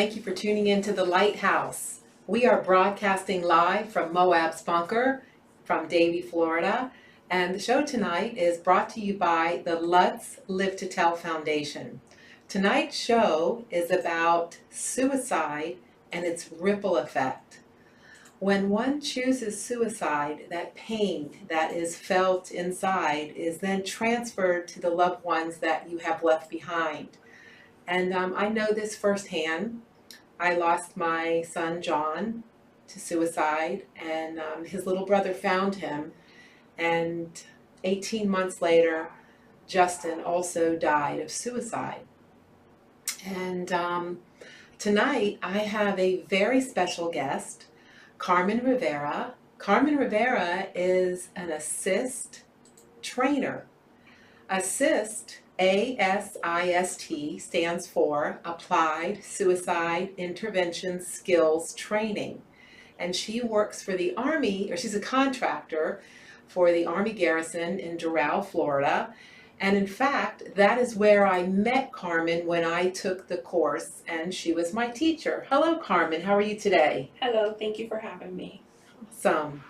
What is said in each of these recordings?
Thank you for tuning in to the Lighthouse. We are broadcasting live from MoAB's bunker from Davie, Florida. And the show tonight is brought to you by the Lutz Live to Tell Foundation. Tonight's show is about suicide and its ripple effect. When one chooses suicide, that pain that is felt inside is then transferred to the loved ones that you have left behind. And I know this firsthand. I lost my son John to suicide, and his little brother found him. And 18 months later, Justin also died of suicide. And tonight I have a very special guest, Carmen Rivera. Carmen Rivera is an ASIST trainer. ASIST, ASIST, stands for Applied Suicide Intervention Skills Training. And she works for the Army, or she's a contractor for the Army Garrison in Doral, Florida. And in fact, that is where I met Carmen when I took the course, and she was my teacher. Hello, Carmen. How are you today? Hello. Thank you for having me. Awesome.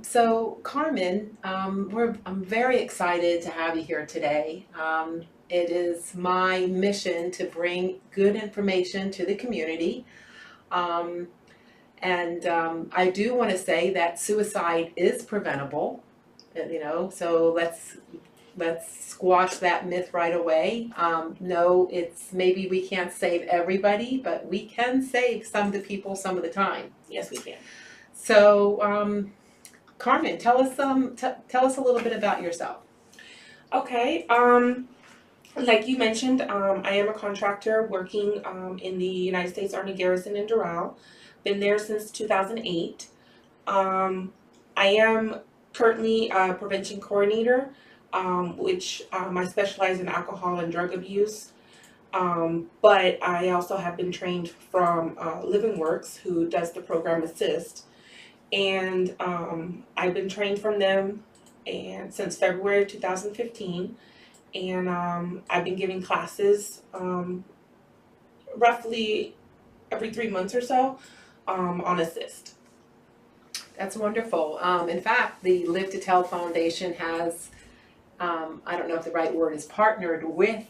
So Carmen, I'm very excited to have you here today. It is my mission to bring good information to the community. I do want to say that suicide is preventable, so let's squash that myth right away. No, maybe we can't save everybody, but we can save some of the people some of the time. Yes, we can. So, Carmen, tell us a little bit about yourself. Okay. Like you mentioned, I am a contractor working in the United States Army Garrison in Doral. Been there since 2008. I am currently a prevention coordinator, which I specialize in alcohol and drug abuse. But I also have been trained from Living Works, who does the program ASIST. And I've been trained from them since February 2015, and I've been giving classes roughly every 3 months or so on ASIST. That's wonderful. In fact, the Live to Tell Foundation has, I don't know if the right word is partnered with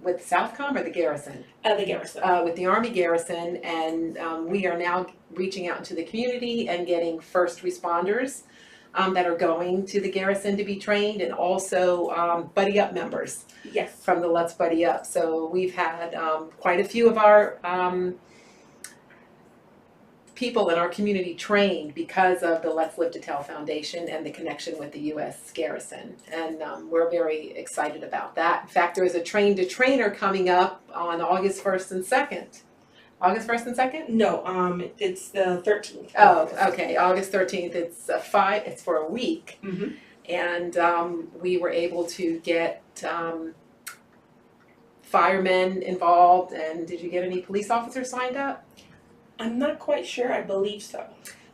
Southcom or the Garrison? The Garrison. With the Army Garrison, and we are now reaching out into the community and getting first responders that are going to the Garrison to be trained, and also Buddy Up members. Yes. From the Let's Buddy Up. So we've had quite a few of our people in our community trained because of the Let's Live to Tell Foundation and the connection with the U.S. Garrison. And we're very excited about that. In fact, there is a Train to Trainer coming up on August 1st and 2nd. August 1st and 2nd? No, it's the 13th. Oh, okay. August 13th. It's for a week. Mm-hmm. And we were able to get firemen involved. And did you get any police officers signed up? I'm not quite sure. I believe so.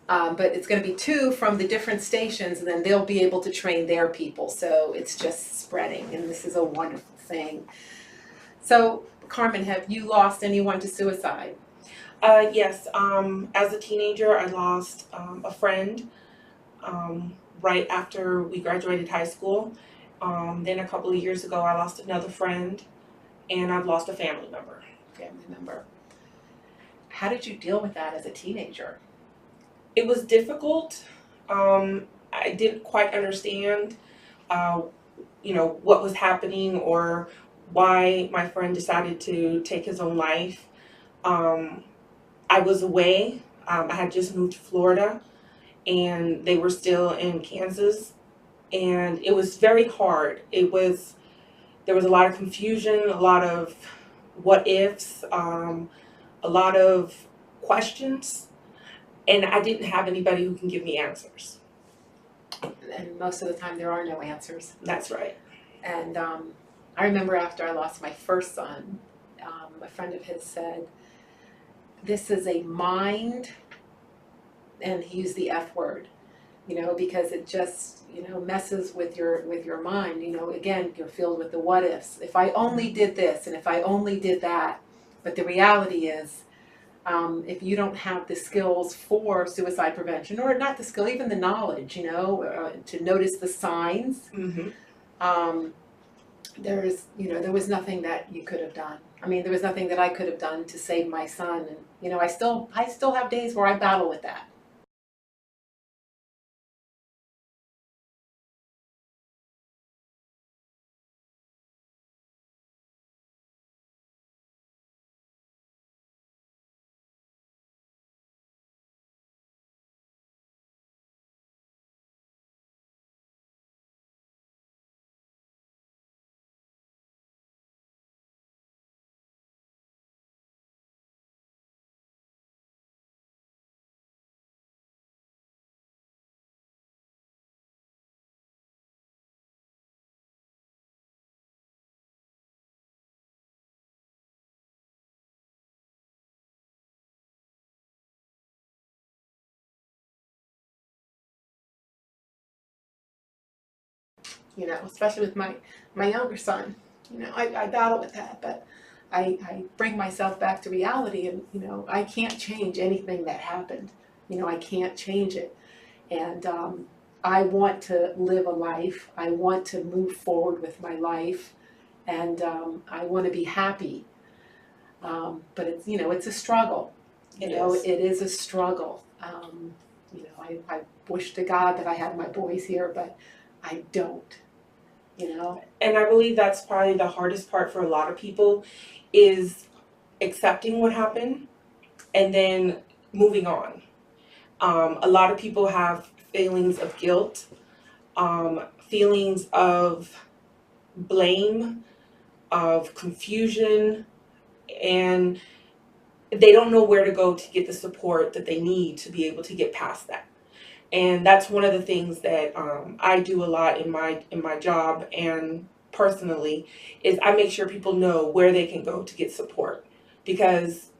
But it's going to be 2 from the different stations, and then they'll be able to train their people. So it's just spreading, and this is a wonderful thing. So, Carmen, have you lost anyone to suicide? Yes. As a teenager, I lost a friend right after we graduated high school. Then a couple of years ago, I lost another friend, and I've lost a family member. How did you deal with that as a teenager? It was difficult. I didn't quite understand, what was happening or why my friend decided to take his own life. I was away. I had just moved to Florida, and they were still in Kansas, and it was very hard. There was a lot of confusion, a lot of what ifs, a lot of questions, and I didn't have anybody who can give me answers. And most of the time there are no answers. That's right. And I remember after I lost my first son, a friend of his said, "This is a mind," and he used the F word, because it just, messes with your mind. Again, you're filled with the what ifs. If I only did this, and if I only did that. But the reality is, if you don't have the skills for suicide prevention, or not the skill, even the knowledge, to notice the signs, there was nothing that you could have done. I mean, there was nothing that I could have done to save my son, and I still have days where I battle with that. Especially with my younger son. I battle with that, but I bring myself back to reality, and I can't change anything that happened. I can't change it, and I want to live a life. I want to move forward with my life, and I want to be happy. But it's a struggle. It is a struggle. I wish to God that I had my boys here, but I don't. And I believe that's probably the hardest part for a lot of people, is accepting what happened and then moving on. A lot of people have feelings of guilt, feelings of blame, of confusion, and they don't know where to go to get the support that they need to be able to get past that. And that's one of the things that I do a lot in my job and personally, is I make sure people know where they can go to get support. Because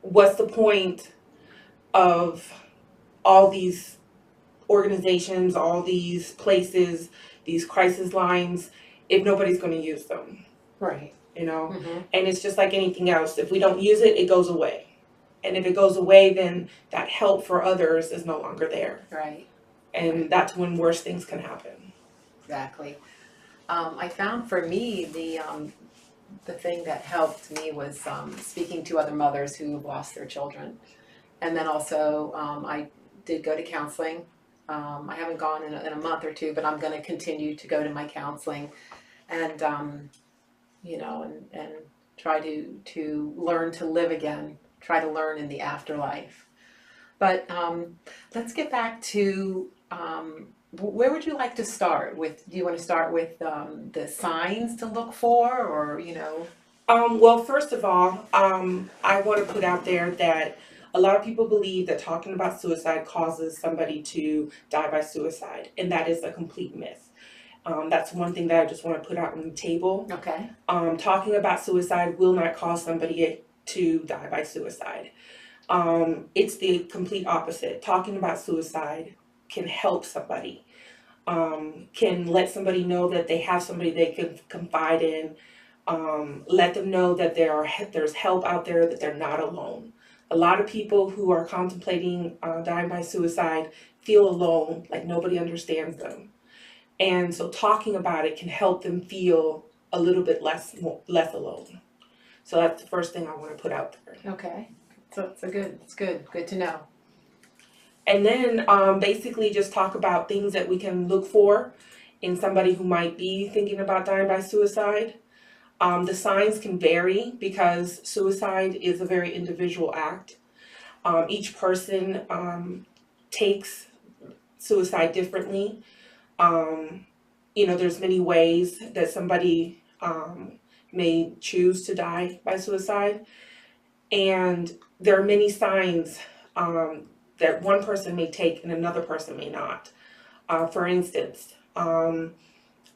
what's the point of all these organizations, all these places, these crisis lines, if nobody's going to use them? Right. Mm-hmm. And it's just like anything else. If we don't use it, it goes away. And if it goes away, then that help for others is no longer there. Right. And that's when worse things can happen. Exactly. I found for me the thing that helped me was speaking to other mothers who have lost their children, and then also I did go to counseling. I haven't gone in a month or two, but I'm going to continue to go to my counseling, and and try to learn to live again. Try to learn in the afterlife. But let's get back to where would you like to start with? Do you want to start with the signs to look for, or Well, first of all, I want to put out there that a lot of people believe that talking about suicide causes somebody to die by suicide, and that is a complete myth. That's one thing that I just want to put out on the table. Okay. Talking about suicide will not cause somebody to die by suicide. It's the complete opposite. Talking about suicide can help somebody, can let somebody know that they have somebody they can confide in, let them know that there's help out there, that they're not alone. A lot of people who are contemplating dying by suicide feel alone, like nobody understands them. And so talking about it can help them feel a little bit less alone. So that's the first thing I want to put out there. Okay. So it's good to know. And then basically just talk about things that we can look for in somebody who might be thinking about dying by suicide. The signs can vary because suicide is a very individual act. Each person takes suicide differently. There's many ways that somebody may choose to die by suicide. And there are many signs that one person may take and another person may not. For instance,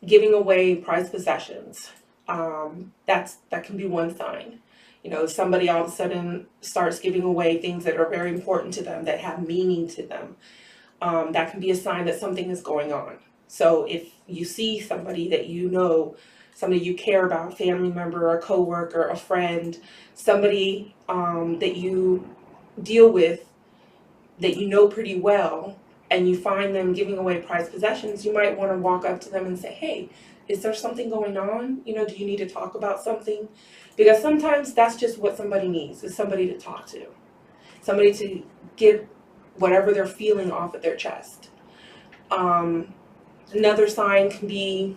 giving away prized possessions. That can be one sign. If somebody all of a sudden starts giving away things that are very important to them, that have meaning to them, that can be a sign that something is going on. So if you see somebody that somebody you care about, family member, a coworker, a friend, somebody that you deal with that you know pretty well, and you find them giving away prized possessions, you might want to walk up to them and say, hey, is there something going on? You know, do you need to talk about something? Because sometimes that's just what somebody needs, is somebody to talk to, somebody to get whatever they're feeling off of their chest. Another sign can be,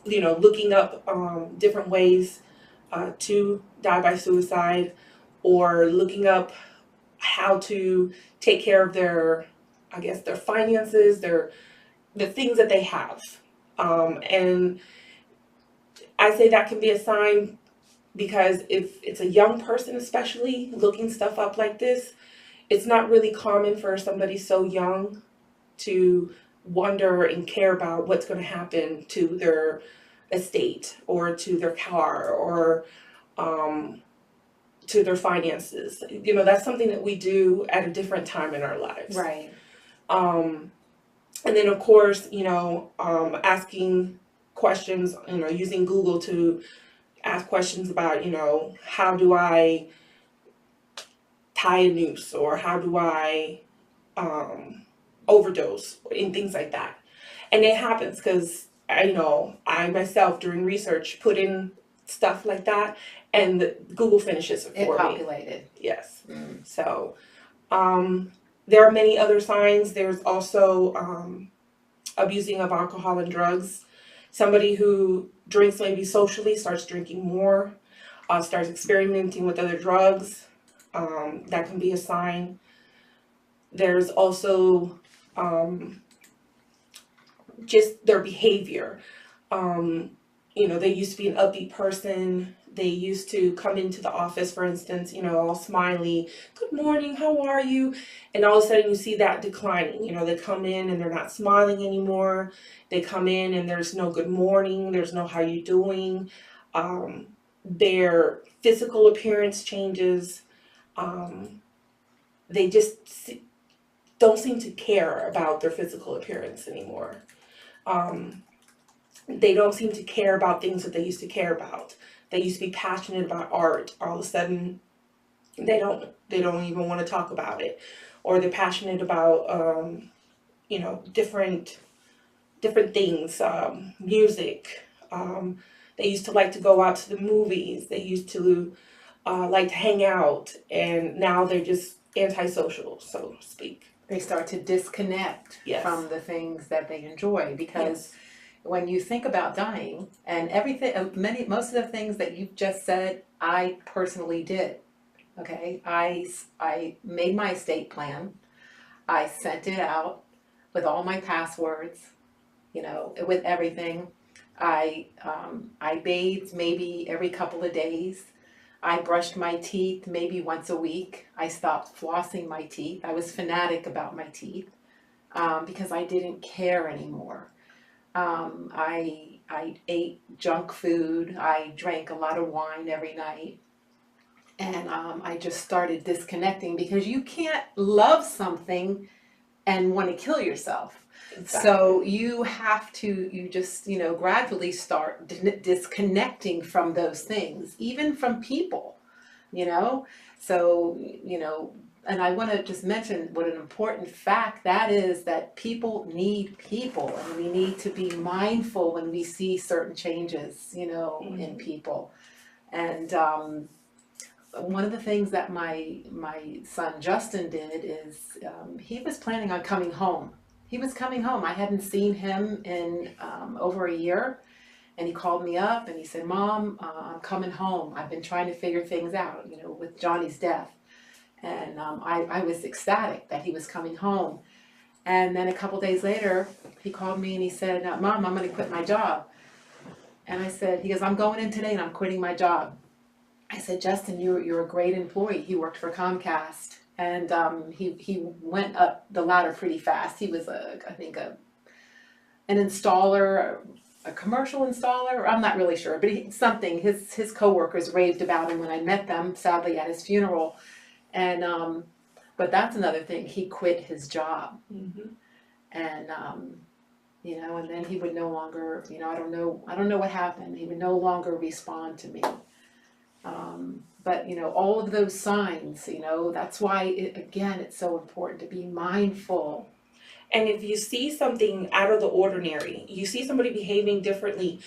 looking up different ways to die by suicide, or looking up how to take care of their finances, the things that they have. And I say that can be a sign because if it's a young person, especially looking stuff up like this, it's not really common for somebody so young to wonder and care about what's going to happen to their estate or to their car or to their finances. You know, that's something that we do at a different time in our lives. Right. And then of course, asking questions, using Google to ask questions about, how do I tie a noose, or how do I overdose, and things like that. And it happens because I myself during research put in stuff like that, and Google finishes it for me. It populated. Yes. So there are many other signs. There's also abusing of alcohol and drugs. Somebody who drinks maybe socially starts drinking more, starts experimenting with other drugs. That can be a sign. There's also just their behavior. They used to be an upbeat person. They used to come into the office, for instance, all smiley, good morning, how are you? And all of a sudden you see that declining. They come in and they're not smiling anymore. They come in and there's no good morning, there's no how you doing. Their physical appearance changes. They just don't seem to care about their physical appearance anymore. They don't seem to care about things that they used to care about. They used to be passionate about art. All of a sudden, they don't even want to talk about it. Or they're passionate about, different things, music. They used to like to go out to the movies. They used to like to hang out. And now they're just antisocial, so to speak. They start to disconnect from the things that they enjoy, because when you think about dying and everything, most of the things that you've just said, I personally did. Okay, I made my estate plan. I sent it out with all my passwords, with everything. I bathed maybe every couple of days. I brushed my teeth maybe once a week. I stopped flossing my teeth. I was fanatic about my teeth because I didn't care anymore. I ate junk food. I drank a lot of wine every night. And I just started disconnecting, because you can't love something and want to kill yourself. Exactly. So you have to, gradually start disconnecting from those things, even from people, So, and I want to just mention what an important fact that is, that people need people, and we need to be mindful when we see certain changes, in people. And one of the things that my son Justin did is he was planning on coming home. He was coming home. I hadn't seen him in over a year. And he called me up and he said, Mom, I'm coming home. I've been trying to figure things out, with Johnny's death. And I was ecstatic that he was coming home. And then a couple days later, he called me and he said, Mom, I'm going to quit my job. And I said, he goes, I'm going in today and I'm quitting my job. I said, Justin, you're a great employee. He worked for Comcast. And he went up the ladder pretty fast. He was, I think, an installer, a commercial installer. I'm not really sure, but his coworkers raved about him when I met them, sadly, at his funeral. And but that's another thing. He quit his job. Mm-hmm. And you know, and then he would no longer, you know, I don't know what happened. He would no longer respond to me. But you know, all of those signs, you know, that's why again, it's so important to be mindful. And if you see something out of the ordinary, you see somebody behaving differently,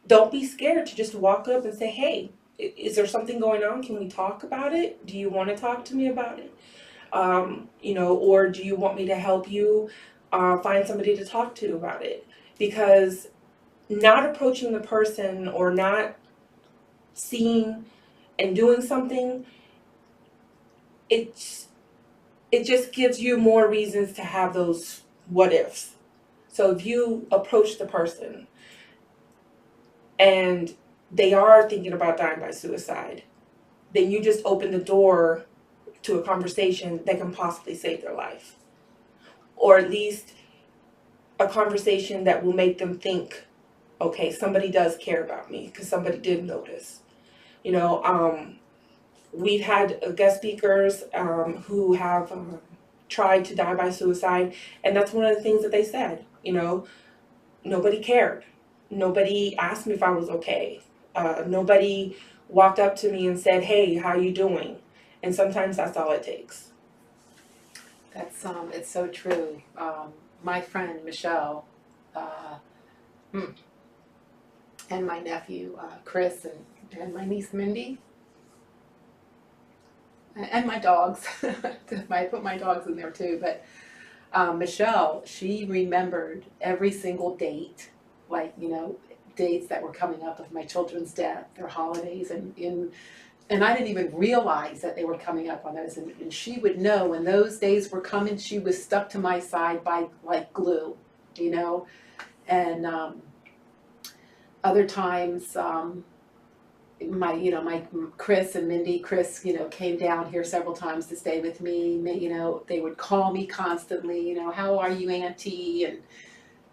don't be scared to just walk up and say, hey, is there something going on? Can we talk about it? Do you want to talk to me about it? You know, or do you want me to help you find somebody to talk to about it? Because not approaching the person or not seeing and doing something, it just gives you more reasons to have those what ifs. So if you approach the person and they are thinking about dying by suicide, then you just open the door to a conversation that can possibly save their life. Or at least a conversation that will make them think, okay, somebody does care about me because somebody did notice. You know, we've had guest speakers who have tried to die by suicide, and that's one of the things that they said. You know, nobody cared. Nobody asked me if I was okay. Nobody walked up to me and said, hey, how you doing? And sometimes that's all it takes. That's it's so true. My friend Michelle, and my nephew Chris, and my niece Mindy, and my dogs. I put my dogs in there too. But Michelle, she remembered every single date, like, you know, dates that were coming up of my children's death, their holidays, and I didn't even realize that they were coming up on those. And she would know when those days were coming. She was stuck to my side by like glue, you know. And other times, my Chris and Mindy, Chris, you know, came down here several times to stay with me. You know, they would call me constantly, you know, how are you, Auntie?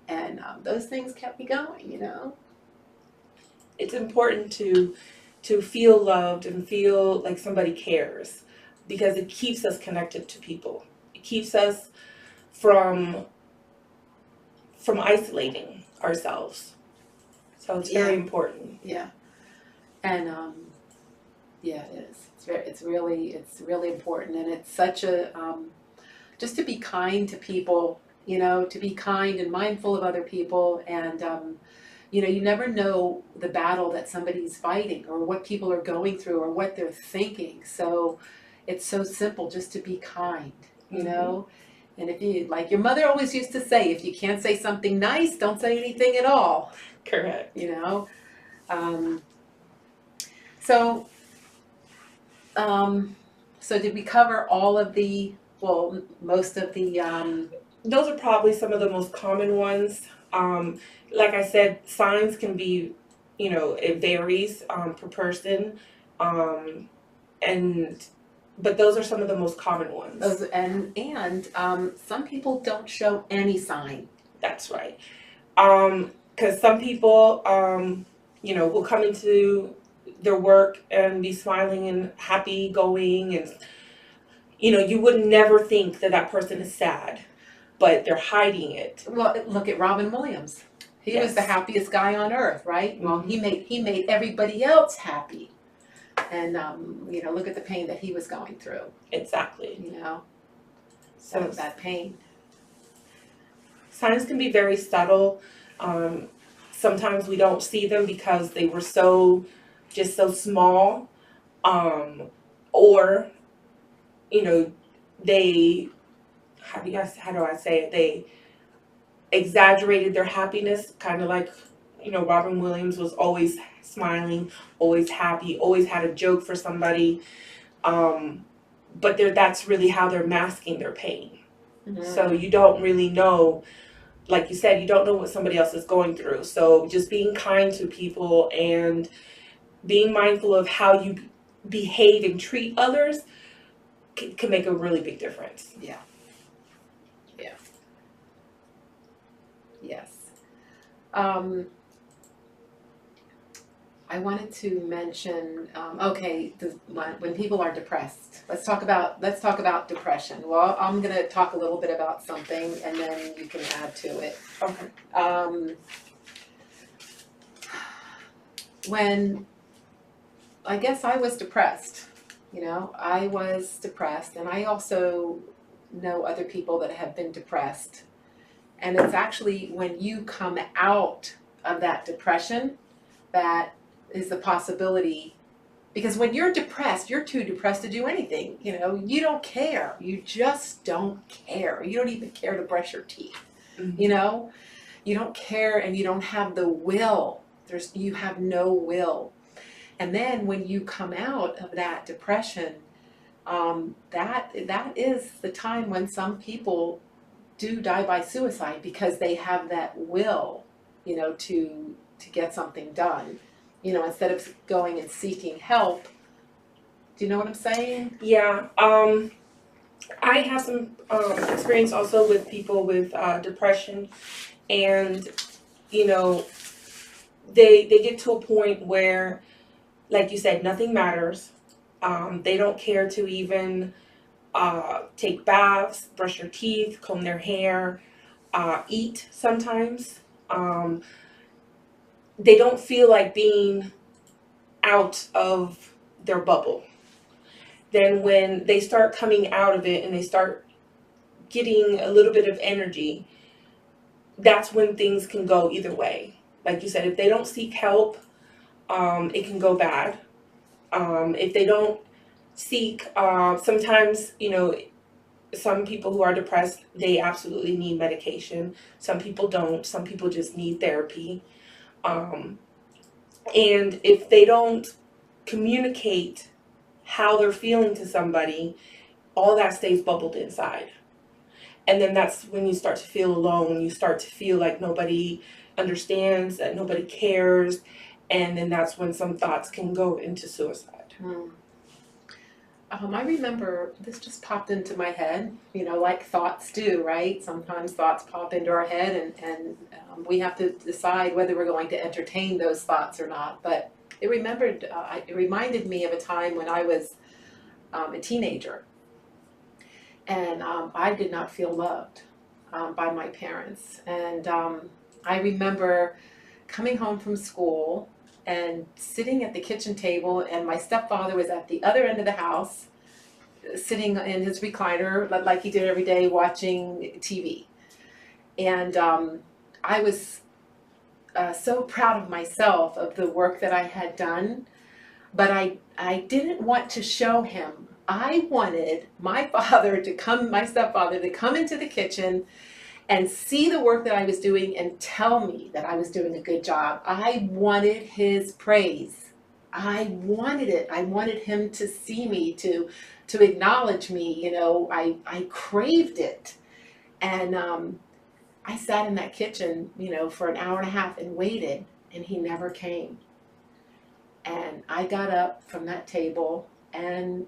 And those things kept me going, you know. It's important to feel loved and feel like somebody cares, because it keeps us connected to people. It keeps us from isolating ourselves. So it's very important. Yeah. And yeah, it is. It's really important, and it's such a just to be kind to people, you know, to be kind and mindful of other people, and you know, you never know the battle that somebody's fighting or what people are going through or what they're thinking. So it's so simple just to be kind, you know. And if you, like your mother always used to say, if you can't say something nice, don't say anything at all. Correct. You know. So did we cover all of the, well, most of the those are probably some of the most common ones. Like I said, signs can be, you know, it varies per person, but those are some of the most common ones. And some people don't show any sign. That's right. Because some people, you know, will come into their work and be smiling and happy going, and you know, you would never think that that person is sad, but they're hiding it. Well, look at Robin Williams. He was the happiest guy on earth, right? Well, he made everybody else happy, and you know, look at the pain that he was going through. Exactly. You know, so that pain. Signs can be very subtle. Sometimes we don't see them because they were so small, or you know, they, how do I say it? They exaggerated their happiness, kind of like, you know, Robin Williams was always smiling, always happy, always had a joke for somebody, but that's really how they're masking their pain. So you don't really know, like you said, you don't know what somebody else is going through. So just being kind to people and being mindful of how you behave and treat others can make a really big difference. Yeah. Yeah. Yes. I I wanted to mention, okay, when people are depressed, let's talk about depression. Well, I'm going to talk a little bit about something, and then you can add to it. Okay. When I guess I was depressed, I was depressed, and I also know other people that have been depressed. And it's actually when you come out of that depression that is the possibility, because when you're depressed, you're too depressed to do anything. You don't care. You just don't care. You don't even care to brush your teeth. Mm-hmm. You don't care, and you don't have the will. You have no will. And then when you come out of that depression, that is the time when some people do die by suicide, because they have that will, to get something done, instead of going and seeking help. Do you know what I'm saying? Yeah. I have some experience also with people with depression, and they get to a point where, like you said, nothing matters. They don't care to even take baths, brush their teeth, comb their hair, eat sometimes. They don't feel like being out of their bubble. Then when they start coming out of it and they start getting a little bit of energy, that's when things can go either way. Like you said, if they don't seek help, it can go bad. If they don't seek, sometimes, some people who are depressed, they absolutely need medication. Some people don't. Some people just need therapy. And if they don't communicate how they're feeling to somebody, all that stays bubbled inside. And then that's when you start to feel alone. You start to feel like nobody understands, that nobody cares. And then that's when some thoughts can go into suicide. I remember, this just popped into my head, like thoughts do, right? Sometimes thoughts pop into our head, and we have to decide whether we're going to entertain those thoughts or not. But it reminded me of a time when I was a teenager, and I did not feel loved by my parents. And I remember coming home from school and sitting at the kitchen table, and my stepfather was at the other end of the house, sitting in his recliner like he did every day, watching TV. And I was so proud of myself, of the work that I had done, but I didn't want to show him. I wanted my stepfather to come into the kitchen and see the work that I was doing and tell me that I was doing a good job. I wanted his praise. I wanted it. I wanted him to see me, to acknowledge me. I craved it. And I sat in that kitchen, for an hour and a half and waited, and he never came. And I got up from that table, and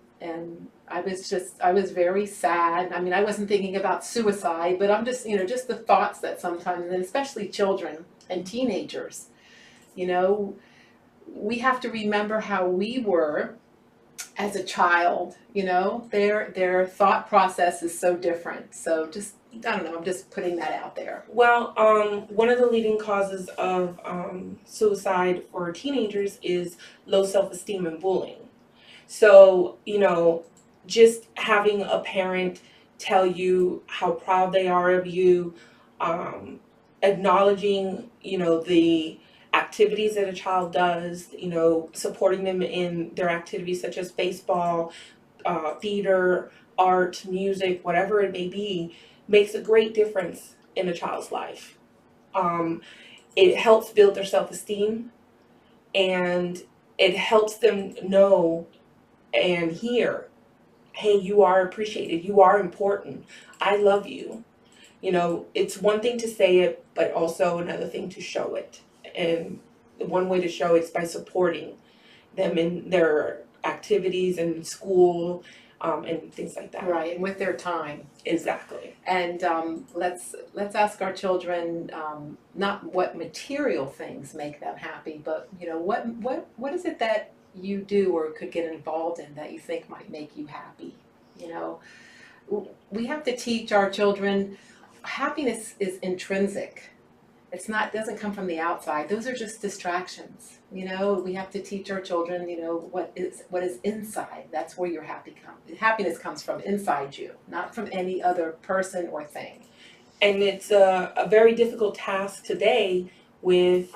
I was very sad. I mean, I wasn't thinking about suicide, but I'm just, just the thoughts that sometimes, and especially children and teenagers, we have to remember how we were as a child. Their thought process is so different. So just, I don't know, I'm just putting that out there. Well, one of the leading causes of suicide for teenagers is low self-esteem and bullying. So, just having a parent tell you how proud they are of you, acknowledging, the activities that a child does, supporting them in their activities such as baseball, theater, art, music, whatever it may be, makes a great difference in a child's life. It helps build their self-esteem, and it helps them know and hear, hey, you are appreciated, you are important, I love you. It's one thing to say it, but also another thing to show it. And one way to show it is by supporting them in their activities in school, and things like that. Right, and with their time. Exactly. And let's ask our children not what material things make them happy, but what is it that you do or could get involved in that you think might make you happy? You know, we have to teach our children happiness is intrinsic. Doesn't come from the outside. Those are just distractions. We have to teach our children, what is inside. That's where your happiness comes from, inside you, not from any other person or thing. And it's a very difficult task today with,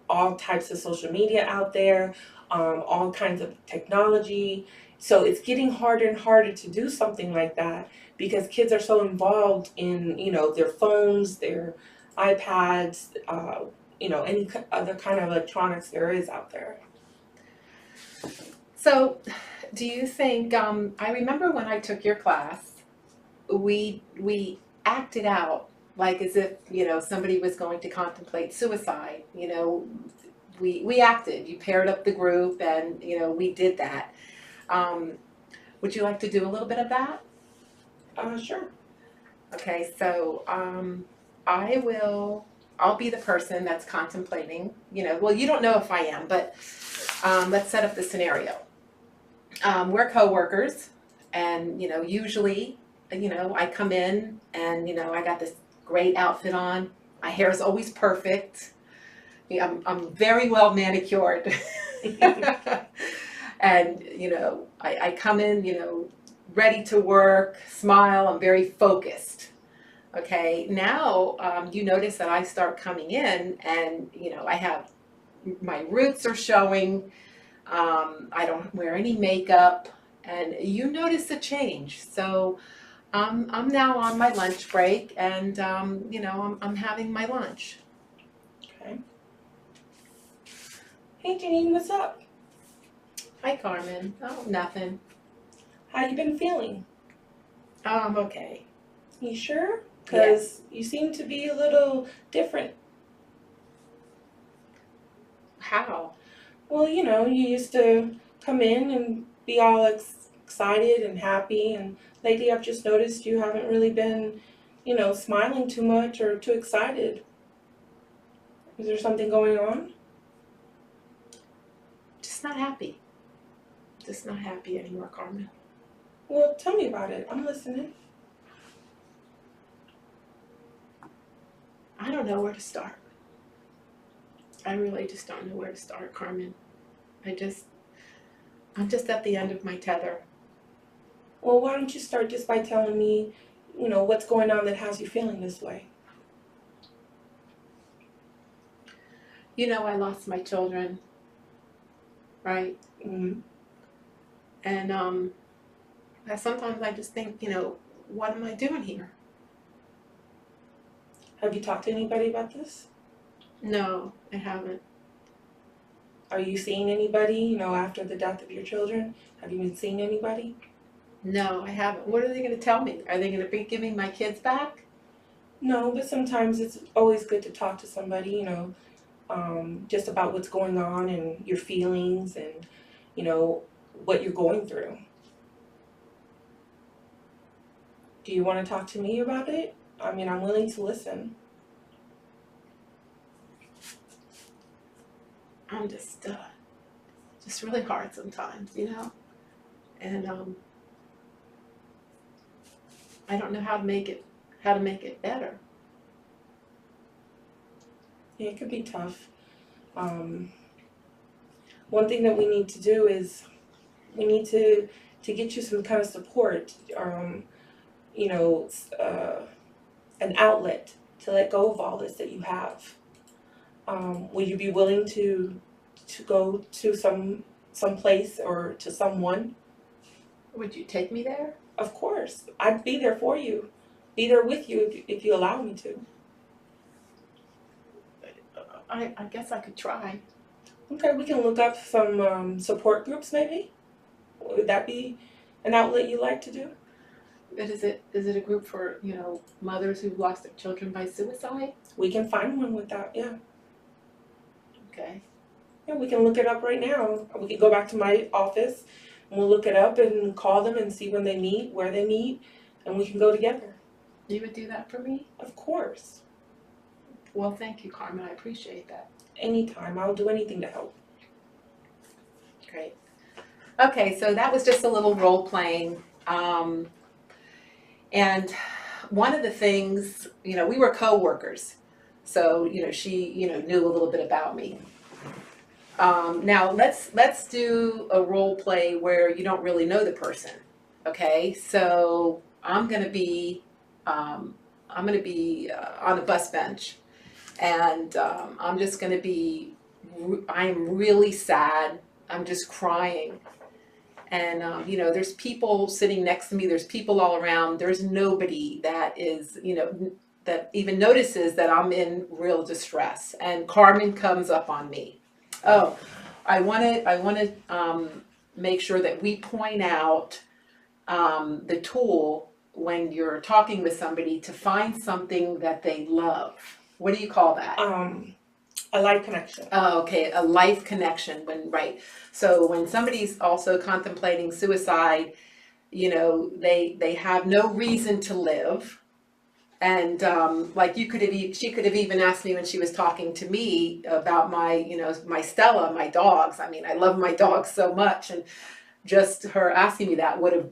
all types of social media out there, all kinds of technology. So it's getting harder and harder to do something like that because kids are so involved in, their phones, their iPads, any other kind of electronics there is out there. So, do you think, I remember when I took your class, we acted out like as if, somebody was going to contemplate suicide. We acted. You paired up the group and, we did that. Would you like to do a little bit of that? Sure. Okay, so I'll be the person that's contemplating, well, you don't know if I am, but let's set up the scenario. We're coworkers, and, usually, I come in and, I got this great outfit on. My hair is always perfect. I'm very well manicured. And, I come in, ready to work, smile, I'm very focused. Okay, now you notice that I start coming in and, I have, my roots are showing, I don't wear any makeup, and you notice the change. So I'm now on my lunch break and, I'm having my lunch. Okay. Hey Janine, what's up? Hi Carmen. Oh, nothing. How you been feeling? I'm okay. You sure? Because you seem to be a little different. How? Well, you used to come in and be all excited and happy, and lately I've just noticed you haven't really been, smiling too much or too excited. Is there something going on? Just not happy. Just not happy anymore, Carmen. Well, tell me about it. I'm listening. I don't know where to start. I really just don't know where to start, Carmen. I'm just at the end of my tether. Well, why don't you start just by telling me, what's going on that has you feeling this way? I lost my children, right? Mm-hmm. And sometimes I just think, what am I doing here? Have you talked to anybody about this? No, I haven't. Are you seeing anybody, after the death of your children? Have you been seeing anybody? No, I haven't. What are they going to tell me? Are they going to be giving my kids back? No, but sometimes it's always good to talk to somebody, just about what's going on and your feelings and, what you're going through. Do you want to talk to me about it? I mean, I'm willing to listen. I'm just really hard sometimes, and I don't know how to make it better. Yeah, it could be tough. One thing that we need to do is we need to get you some kind of support, an outlet to let go of all this that you have. Would you be willing to go to some place or to someone? Would you take me there? Of course, I'd be there for you. Be there with you if you allow me to. I guess I could try. Okay, we can look up some support groups maybe. Would that be an outlet you like to do? But is it a group for, mothers who've lost their children by suicide? We can find one with that, yeah. Okay. Yeah, we can look it up right now. We can go back to my office. And we'll look it up and call them and see when they meet, where they meet, and we can go together. You would do that for me? Of course. Well, thank you, Carmen. I appreciate that. Anytime. I'll do anything to help. Great. Okay, so that was just a little role playing. And one of the things, we were co-workers. So, she, knew a little bit about me. Now let's do a role play where you don't really know the person. Okay, so I'm gonna be on a bus bench, and I'm just gonna be. I'm really sad. I'm just crying, and there's people sitting next to me. There's people all around. There's nobody that is that even notices that I'm in real distress. And Carmen comes up on me. Oh, I want to make sure that we point out the tool when you're talking with somebody to find something that they love. What do you call that? A life connection. Oh, okay, a life connection. Right. So when somebody's also contemplating suicide, they have no reason to live. And like she could have even asked me when she was talking to me about my Stella, my dogs. I mean, I love my dogs so much, and just her asking me that would have,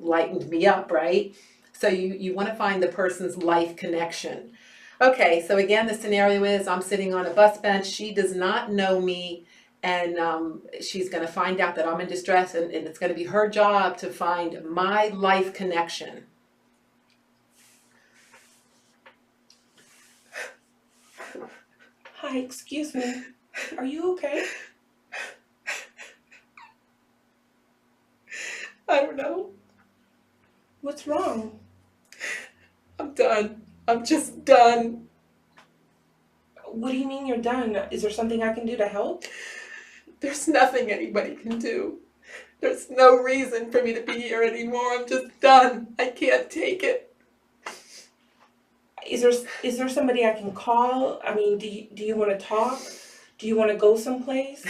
lightened me up, right? So you want to find the person's life connection. Okay, so again, the scenario is I'm sitting on a bus bench. She does not know me, and she's going to find out that I'm in distress, and it's going to be her job to find my life connection. Hi, excuse me. Are you okay? I don't know. What's wrong? I'm done. I'm just done. What do you mean you're done? Is there something I can do to help? There's nothing anybody can do. There's no reason for me to be here anymore. I'm just done. I can't take it. Is there somebody I can call? I mean, do you want to talk? Do you want to go someplace?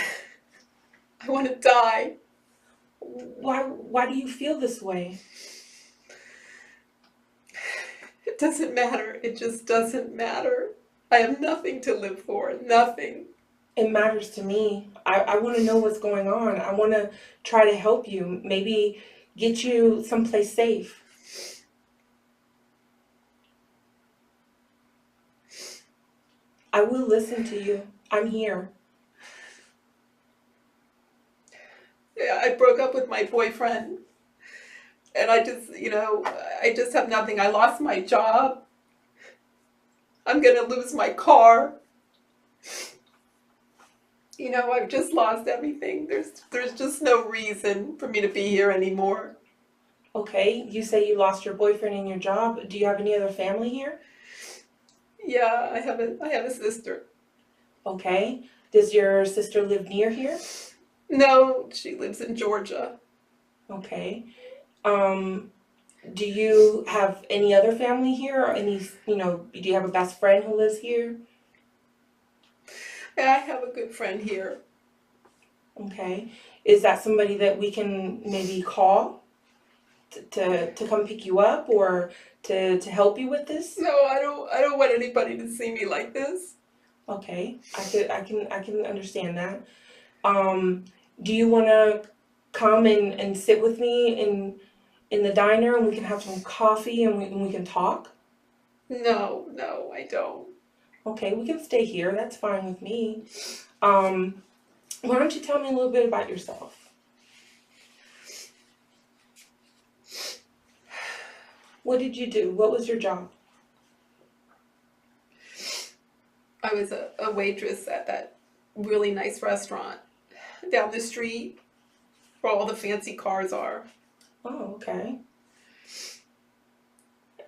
I want to die. Why do you feel this way? It doesn't matter. It just doesn't matter. I have nothing to live for. Nothing. It matters to me. I want to know what's going on. I want to try to help you. Maybe get you someplace safe. I will listen to you. I'm here. Yeah, I broke up with my boyfriend. And I just have nothing. I lost my job. I'm going to lose my car. I've just lost everything. There's just no reason for me to be here anymore. Okay, you say you lost your boyfriend and your job. Do you have any other family here? Yeah, I have a sister. Okay. Does your sister live near here? No, she lives in Georgia. Okay. Do you have any other family here, or do you have a best friend who lives here? Yeah, I have a good friend here. Okay. Is that somebody that we can maybe call to come pick you up or to help you with this? No, I don't want anybody to see me like this. Okay. I can understand that. Do you want to come and sit with me in the diner, and we can have some coffee and we can talk? No, I don't. Okay, we can stay here. That's fine with me. Why don't you tell me a little bit about yourself? What did you do? What was your job? I was a waitress at that really nice restaurant down the street where all the fancy cars are. Oh, okay.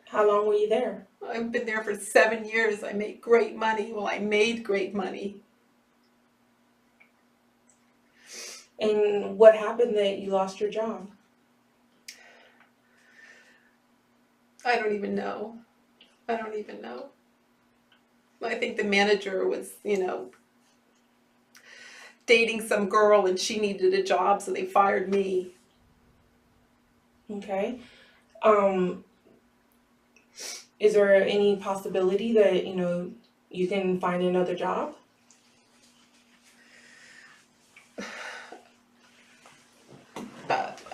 How long were you there? I've been there for 7 years. I made great money. Well, I made great money. And what happened that you lost your job? I don't even know. I think the manager was, dating some girl and she needed a job, so they fired me. Okay. Um, is there any possibility that, you can find another job?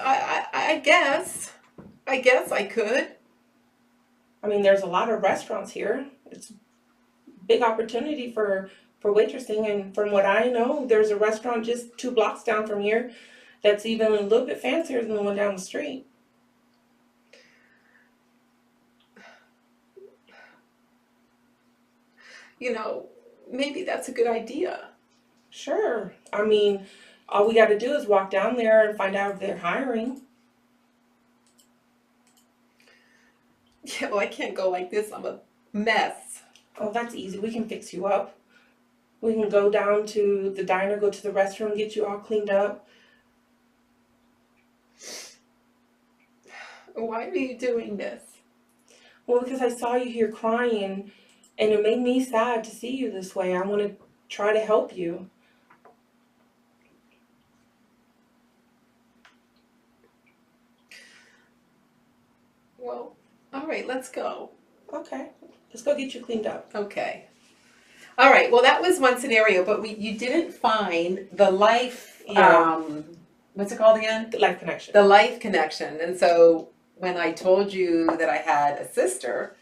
I guess. I guess I could. I mean, there's a lot of restaurants here. It's a big opportunity for waitressing, and from what I know, there's a restaurant just 2 blocks down from here that's even a little bit fancier than the one down the street. You know, maybe that's a good idea. Sure. I mean, all we got to do is walk down there and find out if they're hiring. Yeah, well, I can't go like this. I'm a mess. Oh, that's easy. We can fix you up. We can go down to the diner, go to the restroom, get you all cleaned up. Why are you doing this? Well, because I saw you here crying, and it made me sad to see you this way. I want to try to help you. Well, all right, let's go. Okay, let's go get you cleaned up. Okay. All right. Well, that was one scenario, but you didn't find the life. Yeah. What's it called again? The life connection. The life connection. And so when I told you that I had a sister,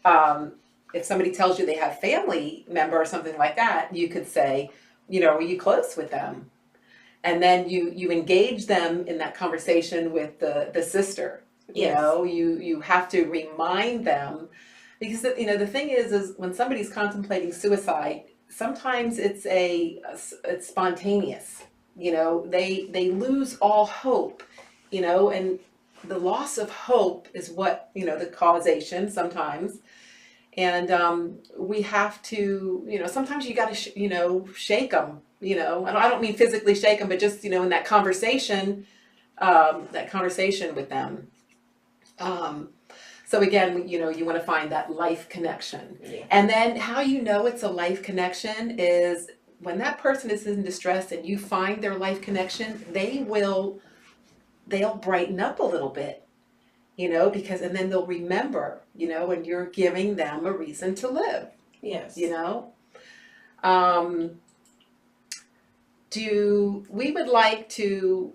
if somebody tells you they have family member or something like that, you could say, were you close with them? And then you engage them in that conversation with the sister. Yes. You have to remind them, because the thing is when somebody's contemplating suicide, sometimes it's spontaneous. They lose all hope, and the loss of hope is what, the causation sometimes. And we have to, sometimes you got to, shake them, I don't mean physically shake them, but just, in that conversation with them. So again, you want to find that life connection. Yeah. And then how it's a life connection is when that person is in distress and you find their life connection, they'll brighten up a little bit, because, and then they'll remember, and you're giving them a reason to live. Yes. We would like to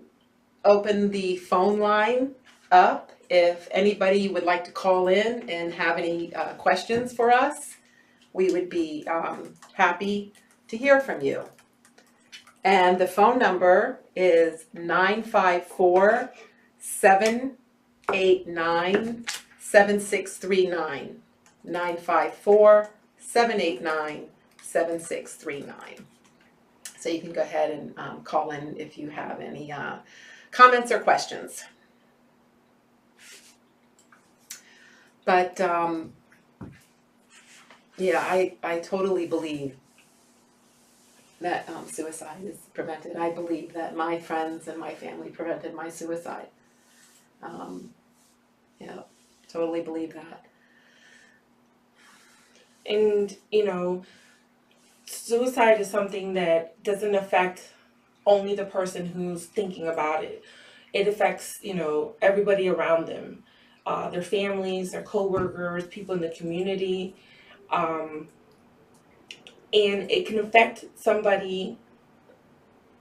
open the phone line up if anybody would like to call in and have any questions for us. We would be happy to hear from you. And the phone number is 954-789-7639. 954-789-7639. So you can go ahead and call in if you have any comments or questions. But yeah, I totally believe that suicide is prevented. I believe that my friends and my family prevented my suicide. Yeah, totally believe that. And, suicide is something that doesn't affect only the person who's thinking about it. It affects, everybody around them, their families, their co-workers, people in the community. And it can affect somebody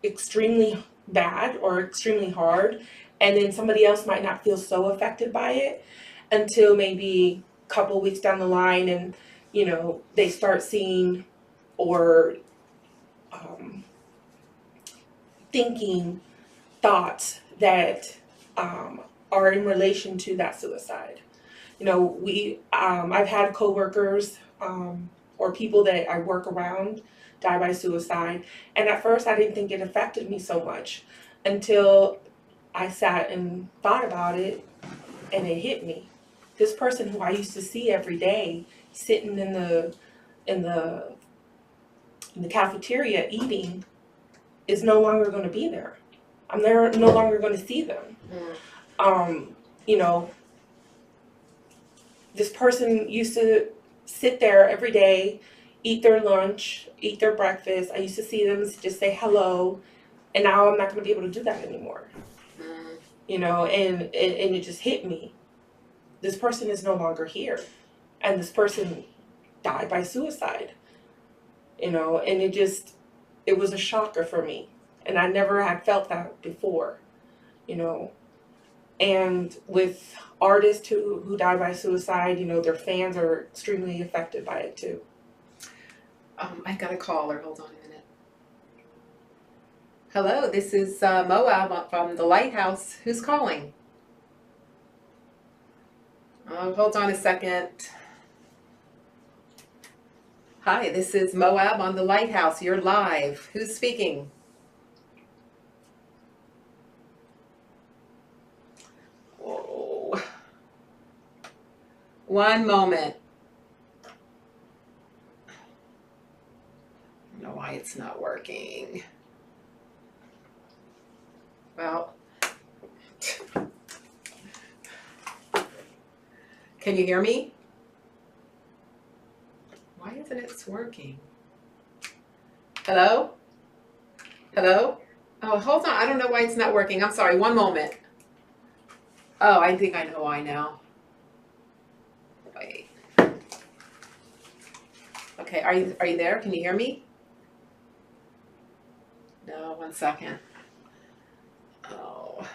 extremely bad or extremely hard, and then somebody else might not feel so affected by it until maybe a couple weeks down the line, and they start seeing or thinking thoughts that are in relation to that suicide. I've had coworkers or people that I work around die by suicide, and at first I didn't think it affected me so much until I sat and thought about it, and it hit me. This person who I used to see every day sitting in the cafeteria eating is no longer going to be there. I'm no longer going to see them. This person used to sit there every day, eat their lunch, eat their breakfast. I used to see them just say hello, and now I'm not going to be able to do that anymore. and it just hit me. This person is no longer here, and this person died by suicide, and it was a shocker for me, and I never had felt that before, you know. And with artists who die by suicide, their fans are extremely affected by it too. I got a caller. Hold on a minute. Hello, this is MoAB from the Lighthouse. Who's calling? Hold on a second. Hi, this is MoAB on the Lighthouse. You're live. Who's speaking? Whoa. One moment. I don't know why it's not working. Well, can you hear me? Why isn't it working? Hello? Hello? Oh, hold on. I don't know why it's not working. I'm sorry. One moment. Oh, I think I know why now. Wait. Okay, are you there? Can you hear me? No, 1 second. Oh.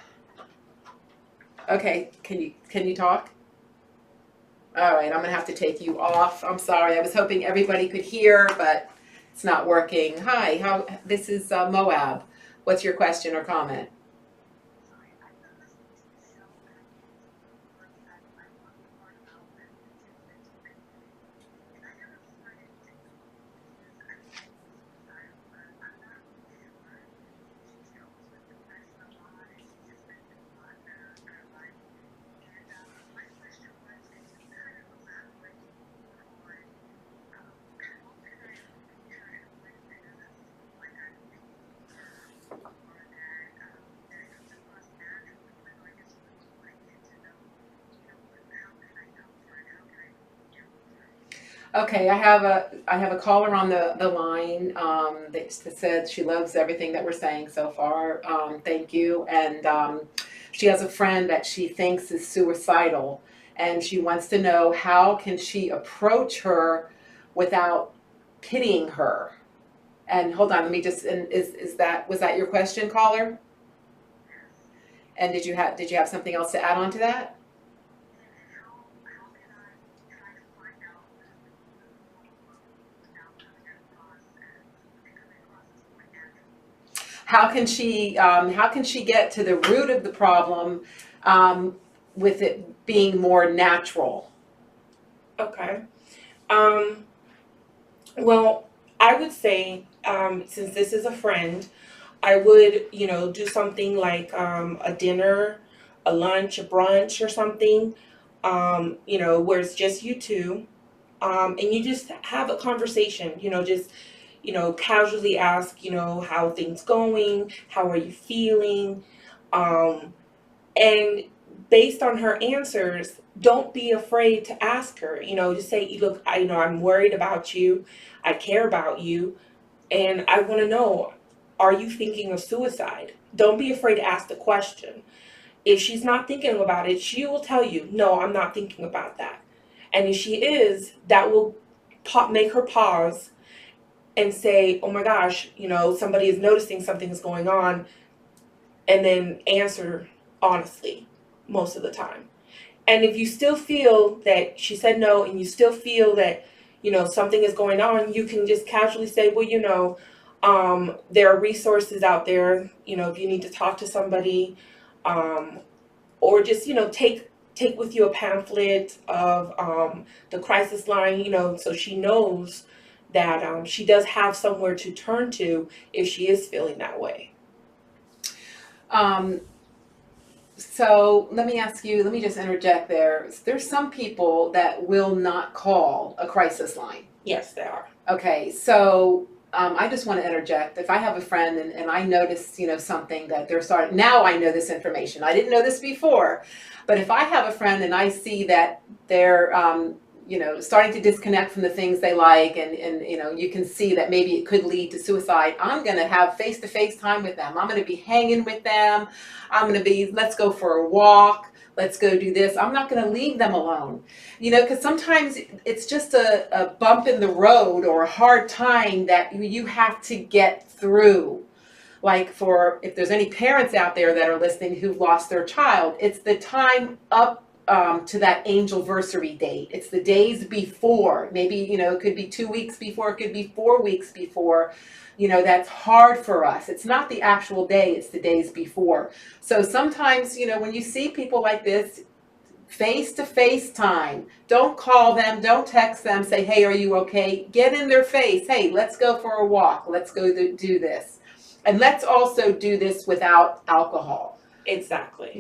Okay, can you talk? All right, I'm gonna have to take you off. I'm sorry. I was hoping everybody could hear, but it's not working. Hi, this is MoAB. What's your question or comment? Okay, I have a caller on the line that said she loves everything that we're saying so far. Thank you. And she has a friend that she thinks is suicidal, and she wants to know how can she approach her without pitying her. And hold on, let me just. And was that your question, caller? And did you have something else to add on to that? How can she get to the root of the problem with it being more natural? Okay. Well, I would say, since this is a friend, I would, do something like a dinner, a lunch, a brunch, or something, where it's just you two, and you just have a conversation, just casually ask, how things going, how are you feeling, and based on her answers, don't be afraid to ask her. Just say, look, I'm worried about you, I care about you, and I want to know, are you thinking of suicide? Don't be afraid to ask the question. If she's not thinking about it, she will tell you, no, I'm not thinking about that. And if she is, that will make her pause and say, oh my gosh, somebody is noticing something is going on, and then answer honestly most of the time. And if you still feel that she said no, and you still feel that, something is going on, you can just casually say, well, there are resources out there, if you need to talk to somebody, or just, take with you a pamphlet of the crisis line, so she knows that she does have somewhere to turn to if she is feeling that way. So let me just interject there. There's some people that will not call a crisis line. Yes, they are. Okay, so I just want to interject. If I have a friend and I notice, something that they're starting, now I know this information. I didn't know this before. But if I have a friend and I see that they're starting to disconnect from the things they like, and you can see that maybe it could lead to suicide, I'm going to have face-to-face time with them. I'm going to be hanging with them. I'm going to be, let's go for a walk. Let's go do this. I'm not going to leave them alone. Because sometimes it's just a bump in the road or a hard time that you have to get through. Like if there's any parents out there that are listening who've lost their child, it's the time up to that angelversary date. It's the days before. Maybe, it could be 2 weeks before, it could be 4 weeks before. That's hard for us. It's not the actual day, it's the days before. So sometimes, when you see people like this, face-to-face time. Don't call them, don't text them, say, hey, are you okay? Get in their face. Hey, let's go for a walk. Let's go do this. And let's also do this without alcohol. Exactly.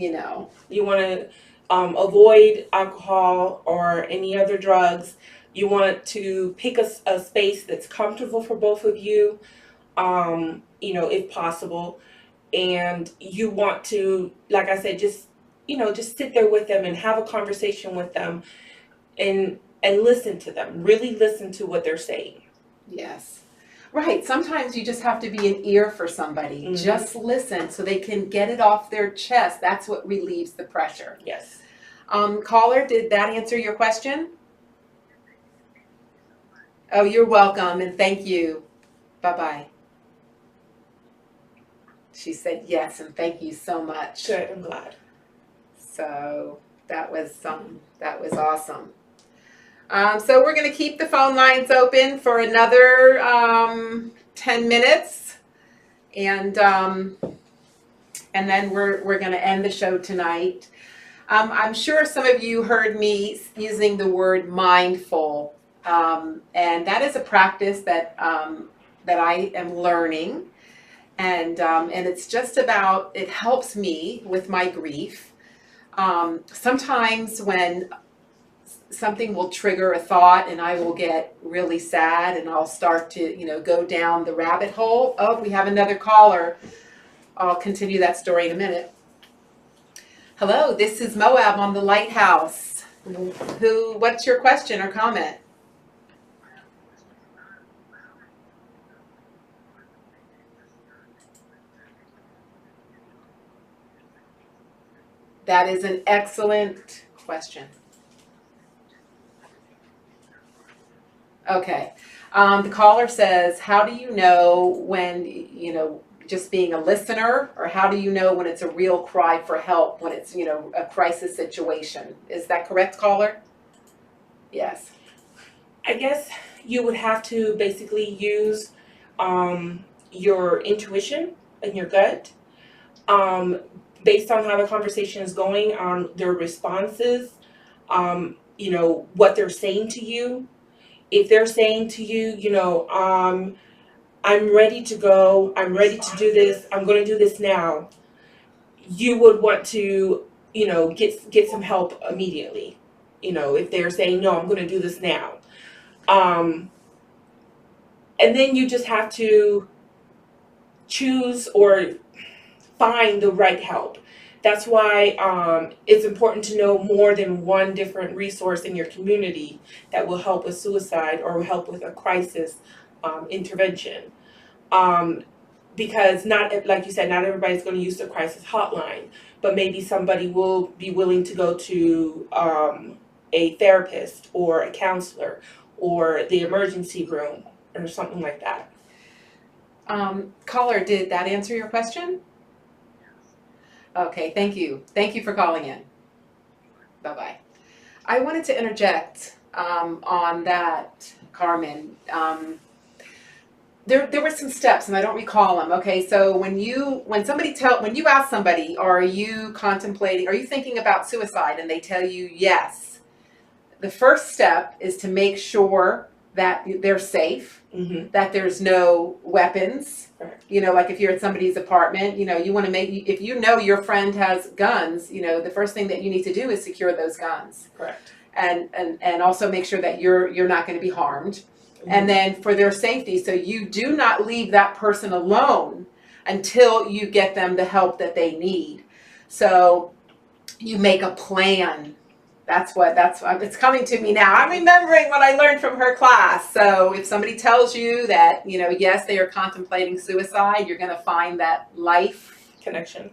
You want to avoid alcohol or any other drugs. You want to pick a space that's comfortable for both of you, if possible. And you want to, like I said, just sit there with them and have a conversation with them and listen to them. Really listen to what they're saying. Yes. Right. Sometimes you just have to be an ear for somebody. Mm-hmm. Just listen so they can get it off their chest. That's what relieves the pressure. Yes. Caller, did that answer your question? Oh, you're welcome, and thank you. Bye-bye. She said yes, and thank you so much. Good, I'm glad. So that was awesome. So we're going to keep the phone lines open for another 10 minutes, and then we're going to end the show tonight. I'm sure some of you heard me using the word mindful, and that is a practice that I am learning, and it's just about, it helps me with my grief. Sometimes when something will trigger a thought and I will get really sad and I'll start to, go down the rabbit hole. Oh, we have another caller. I'll continue that story in a minute. Hello, this is MoAB on the Lighthouse. What's your question or comment? That is an excellent question. Okay. The caller says, how do you know when, just being a listener, or how do you know when it's a real cry for help, when it's, a crisis situation? Is that correct, caller? Yes. I guess you would have to basically use your intuition and your gut, based on how the conversation is going, on their responses, what they're saying to you. If they're saying to you, I'm ready to go, I'm ready to do this, I'm going to do this now, you would want to, get some help immediately. If they're saying, no, I'm going to do this now. And then you just have to choose or find the right help. That's why it's important to know more than one different resource in your community that will help with suicide or will help with a crisis intervention. Because like you said, not everybody's going to use the crisis hotline, but maybe somebody will be willing to go to a therapist or a counselor or the emergency room or something like that. Caller, did that answer your question? Okay, thank you. Thank you for calling in. Bye-bye. I wanted to interject on that, Carmen. There were some steps, and I don't recall them. Okay, so when you ask somebody, are you thinking about suicide, and they tell you yes, the first step is to make sure that they're safe, mm-hmm. that there's no weapons. Right. Like if you're at somebody's apartment, you want to if your friend has guns, the first thing that you need to do is secure those guns. Correct. And also make sure that you're not going to be harmed. Mm-hmm. And then for their safety, so you do not leave that person alone until you get them the help that they need. So you make a plan. it's coming to me now. I'm remembering what I learned from her class. So if somebody tells you that, yes, they are contemplating suicide, you're going to find that life connection.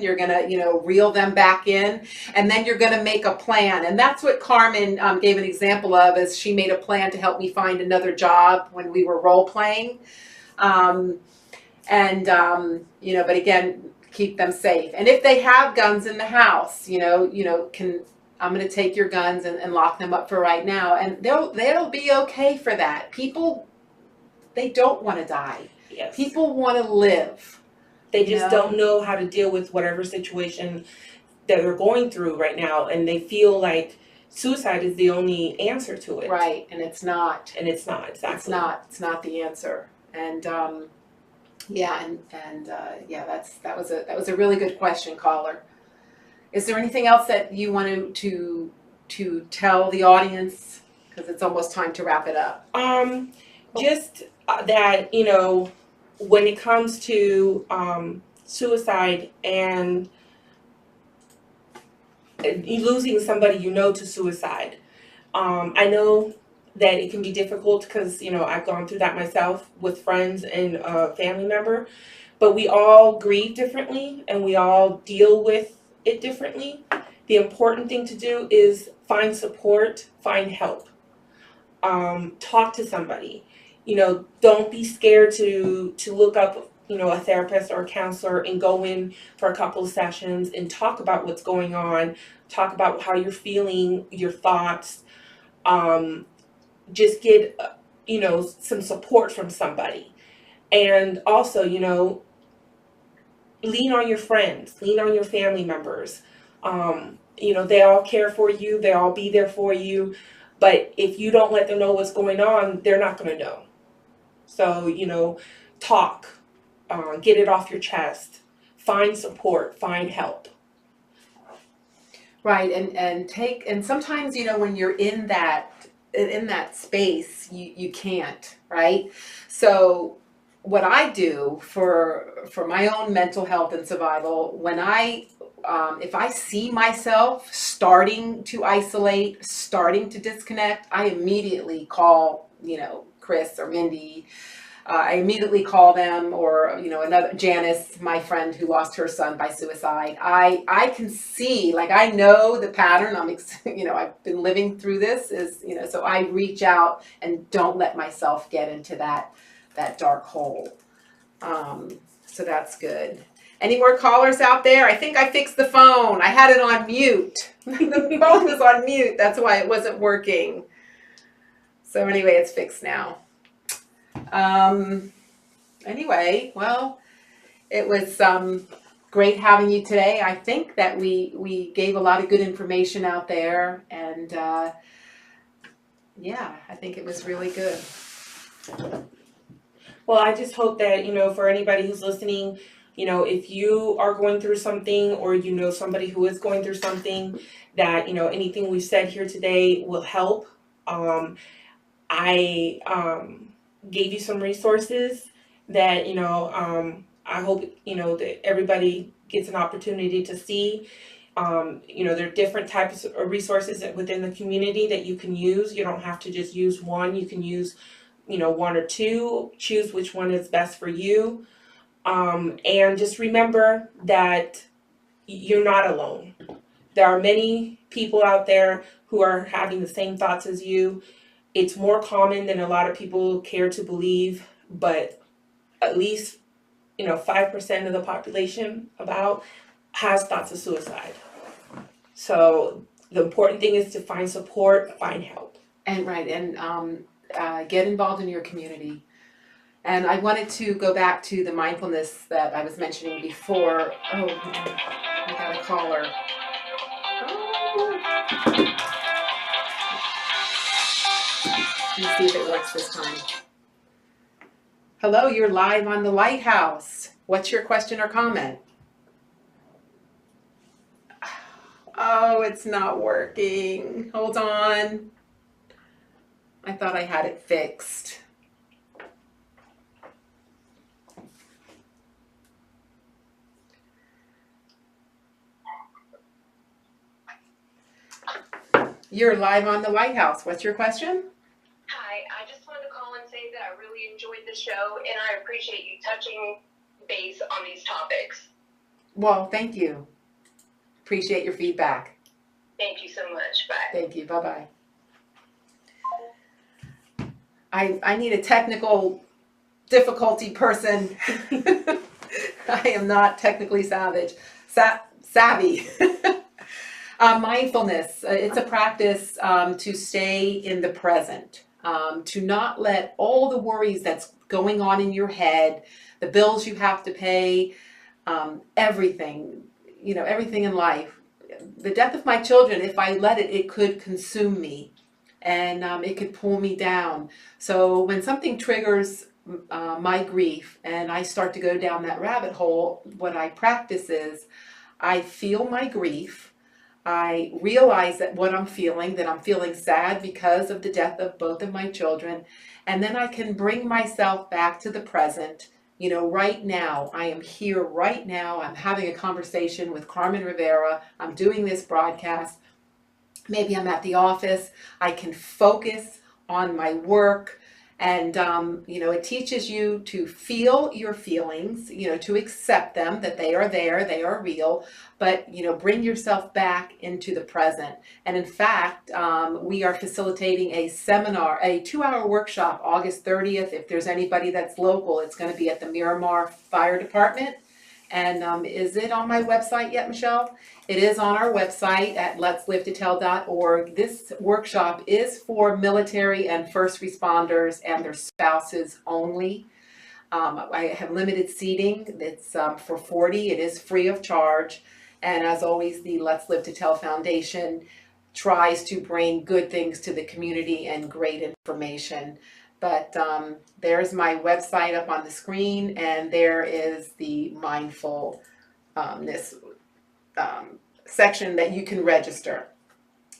You're going to, reel them back in, and then you're going to make a plan. And that's what Carmen gave an example of, is she made a plan to help me find another job when we were role playing. But again, keep them safe. And if they have guns in the house, I'm going to take your guns and lock them up for right now. And they'll be okay for that. People, they don't want to die. Yes. People want to live. They just don't know how to deal with whatever situation that they're going through right now. And they feel like suicide is the only answer to it. Right. And it's not. And it's not, exactly. It's not the answer. And, that was a really good question, caller. Is there anything else that you want to tell the audience? Because it's almost time to wrap it up. Just that, when it comes to suicide and losing somebody to suicide, I know that it can be difficult because, I've gone through that myself with friends and a family member, but we all grieve differently and we all deal with it differently. The important thing to do is find support, find help, talk to somebody. Don't be scared to look up, a therapist or a counselor and go in for a couple of sessions and talk about what's going on, talk about how you're feeling, your thoughts. Just get, some support from somebody. And also, lean on your friends, lean on your family members. They all care for you, they all be there for you. But if you don't let them know what's going on, they're not going to know. So, talk, get it off your chest, find support, find help. Right. And sometimes, when you're in that space, you can't, right? So what I do for my own mental health and survival, when if I see myself starting to isolate, starting to disconnect, I immediately call, Chris or Mindy. I immediately call them, or, another Janos, my friend who lost her son by suicide. I can see, I know the pattern. I've been living through this so I reach out and don't let myself get into that dark hole. So that's good. Any more callers out there? I think I fixed the phone. I had it on mute. The phone was on mute. That's why it wasn't working. So anyway, it's fixed now. Anyway, well, it was great having you today. I think that we gave a lot of good information out there, and I think it was really good. Well, I just hope that, for anybody who's listening, if you are going through something, or somebody who is going through something, that anything we've said here today will help. I gave you some resources that I hope that everybody gets an opportunity to see. There are different types of resources within the community that you can use. You don't have to just use one. You can use one or two. Choose which one is best for you. And just remember that you're not alone. There are many people out there who are having the same thoughts as you. It's more common than a lot of people care to believe, but at least 5% of the population has thoughts of suicide. So the important thing is to find support, find help. And get involved in your community. And I wanted to go back to the mindfulness that I was mentioning before. Oh, we got a caller. Oh. Let's see if it works this time. Hello, you're live on the Lighthouse. What's your question or comment? Oh, it's not working. Hold on. I thought I had it fixed. You're live on the Lighthouse. What's your question? Hi, I just wanted to call and say that I really enjoyed the show and I appreciate you touching base on these topics. Well, thank you. Appreciate your feedback. Thank you so much. Bye. Thank you. Bye-bye. I need a technical difficulty person. I am not technically savvy. Mindfulness, it's a practice to stay in the present, to not let all the worries that's going on in your head, the bills you have to pay, everything, everything in life. The death of my children, if I let it, it could consume me and it could pull me down. So when something triggers my grief and I start to go down that rabbit hole, what I practice is I feel my grief. I realize that what I'm feeling, that I'm feeling sad because of the death of both of my children. And then I can bring myself back to the present. Right now, I am here right now. I'm having a conversation with Carmen Rivera. I'm doing this broadcast. Maybe I'm at the office. I can focus on my work. And, it teaches you to feel your feelings, to accept them, that they are there, they are real, but, bring yourself back into the present. And in fact, we are facilitating a seminar, a 2-hour workshop, August 30th. If there's anybody that's local, it's going to be at the Miramar Fire Department. And is it on my website yet, Michelle? It is on our website at letslivetoTell.org. This workshop is for military and first responders and their spouses only. I have limited seating. It's for 40. It is free of charge. And as always, the Let's Live to Tell Foundation tries to bring good things to the community and great information. But there's my website up on the screen, and there is the mindfulness section that you can register.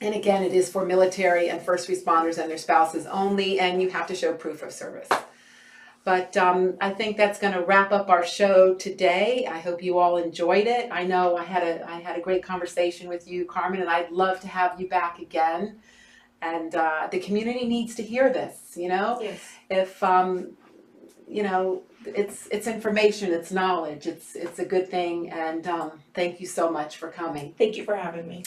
And again, it is for military and first responders and their spouses only, and you have to show proof of service. But I think that's going to wrap up our show today. I hope you all enjoyed it. I know I had a great conversation with you, Carmen, and I'd love to have you back again. And the community needs to hear this, Yes. If, it's information, it's knowledge, it's a good thing. And thank you so much for coming. Thank you for having me.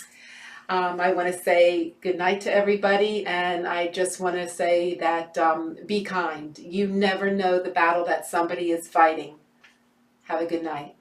I want to say good night to everybody. And I just want to say that be kind. You never know the battle that somebody is fighting. Have a good night.